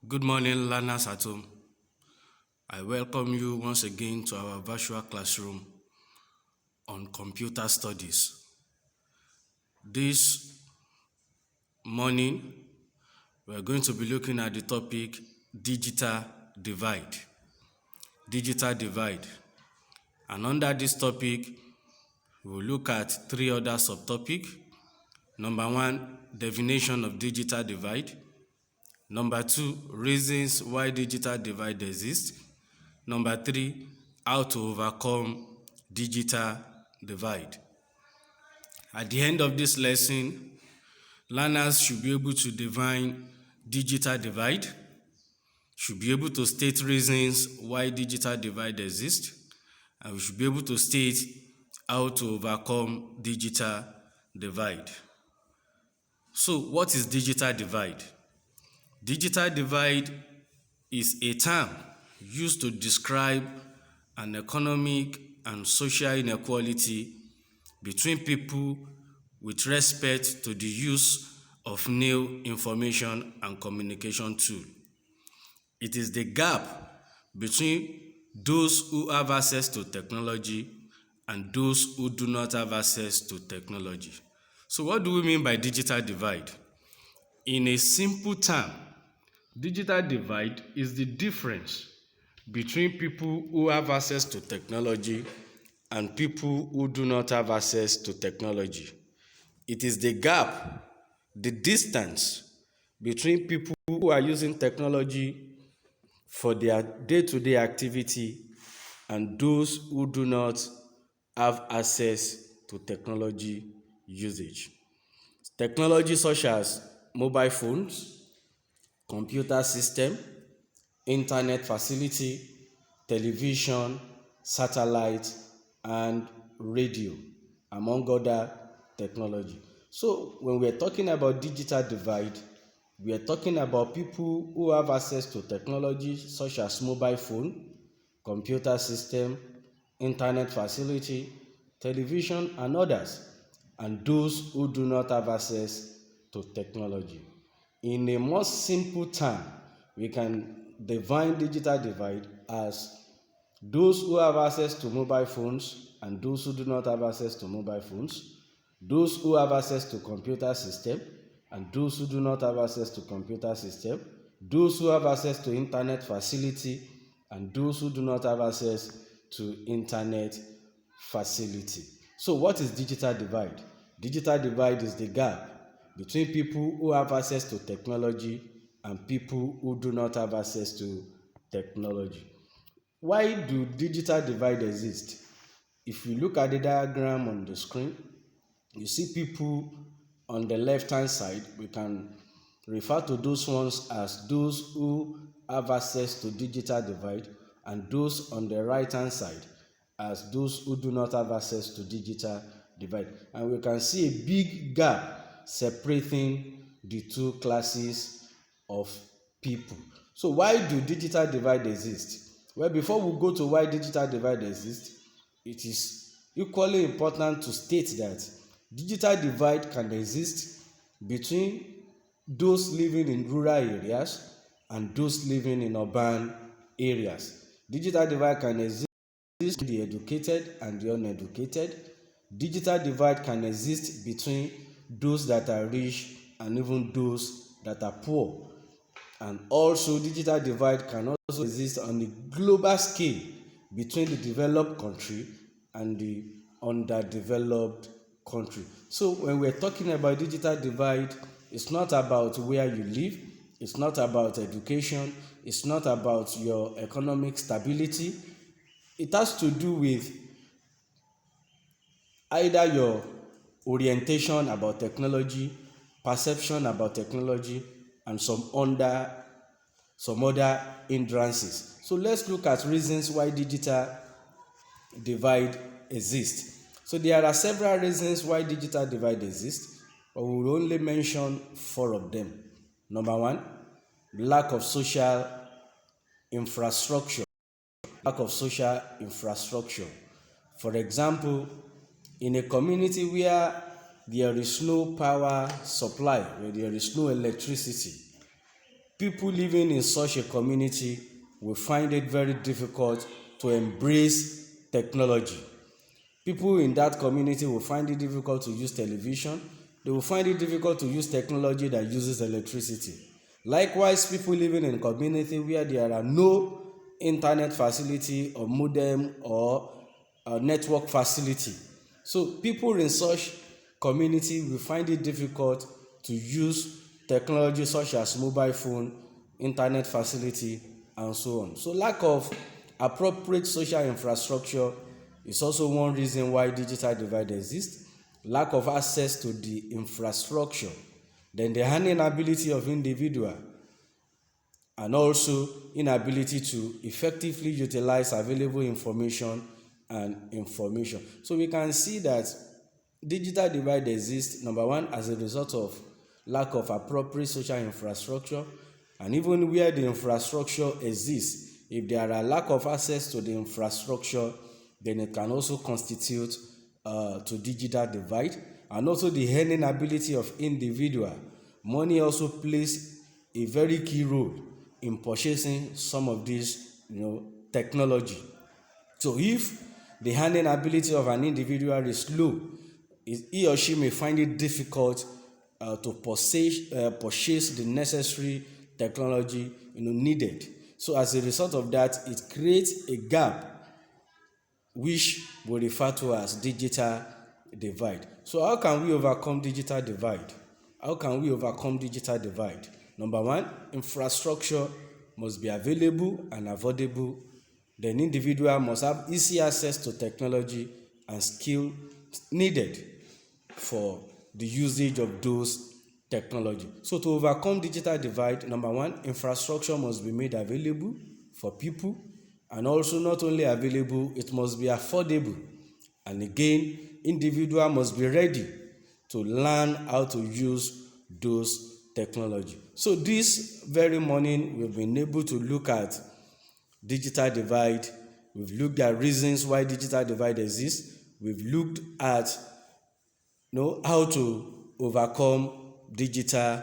Good morning, learners at home. I welcome you once again to our virtual classroom on computer studies. This morning, we are going to be looking at the topic digital divide. Digital divide. And under this topic, we will look at three other subtopics. Number one, definition of digital divide. Number two, reasons why digital divide exists. Number three, how to overcome digital divide. At the end of this lesson, learners should be able to define digital divide, should be able to state reasons why digital divide exists, and we should be able to state how to overcome digital divide. So, what is digital divide? Digital divide is a term used to describe an economic and social inequality between people with respect to the use of new information and communication tools. It is the gap between those who have access to technology and those who do not have access to technology. So what do we mean by digital divide? In a simple term, digital divide is the difference between people who have access to technology and people who do not have access to technology. It is the gap, the distance between people who are using technology for their day-to-day activity and those who do not have access to technology usage. Technology such as mobile phones, computer system, internet facility, television, satellite, and radio, among other technology. So when we're talking about digital divide, we are talking about people who have access to technology such as mobile phone, computer system, internet facility, television, and others, and those who do not have access to technology. In a more simple term, we can define digital divide as those who have access to mobile phones and those who do not have access to mobile phones, those who have access to computer system and those who do not have access to computer system, those who have access to internet facility and those who do not have access to internet facility. So what is digital divide? Digital divide is the gap between people who have access to technology and people who do not have access to technology. Why do digital divide exist? If you look at the diagram on the screen, you see people on the left hand side. We can refer to those ones as those who have access to digital divide, and those on the right hand side as those who do not have access to digital divide. And we can see a big gap separating the two classes of people. So why do digital divide exist? Well, before we go to why digital divide exists, it is equally important to state that digital divide can exist between those living in rural areas and those living in urban areas. Digital divide can exist between the educated and the uneducated. Digital divide can exist between those that are rich and even those that are poor. And also, digital divide can also exist on the global scale between the developed country and the underdeveloped country. So when we're talking about digital divide, it's not about where you live, it's not about education, it's not about your economic stability. It has to do with either your orientation about technology, perception about technology, and some other hindrances. So let's look at reasons why digital divide exists. So there are several reasons why digital divide exists, but we will only mention 4 of them. Number one, lack of social infrastructure. Lack of social infrastructure. For example, in a community where there is no power supply, where there is no electricity, People living in such a community will find it very difficult to embrace technology. People in that community will find it difficult to use television. They will find it difficult to use technology that uses electricity. Likewise, people living in a community where there are no internet facility or modem or network facility. So people in such community will find it difficult to use technology such as mobile phone, internet facility, and so on. So lack of appropriate social infrastructure is also one reason why digital divide exists. Lack of access to the infrastructure, then the inability of individual, and also inability to effectively utilize available information and information. So we can see that digital divide exists, number one, as a result of lack of appropriate social infrastructure, and even where the infrastructure exists, if there are lack of access to the infrastructure, then it can also constitute to digital divide. And also the earning ability of individual. Money also plays a very key role in purchasing some of this technology. So if the earning ability of an individual is low, he or she may find it difficult to purchase the necessary technology needed. So as a result of that, it creates a gap which we refer to as digital divide. So how can we overcome digital divide? How can we overcome digital divide? Number one, infrastructure must be available and affordable. Then individual must have easy access to technology and skill needed for the usage of those technology. So to overcome digital divide, number one, infrastructure must be made available for people, and also not only available, it must be affordable. And again, individual must be ready to learn how to use those technology. So this very morning, we've been able to look at digital divide. We've looked at reasons why digital divide exists. We've looked at how to overcome digital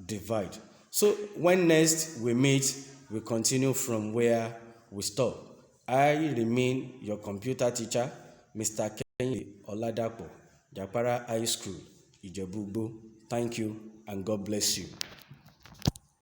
divide. So when next we meet, we continue from where we stop. I remain your computer teacher, Mr. Kehinde Oladapo, Japara High School, Ijebu-Igbo. Thank you and God bless you.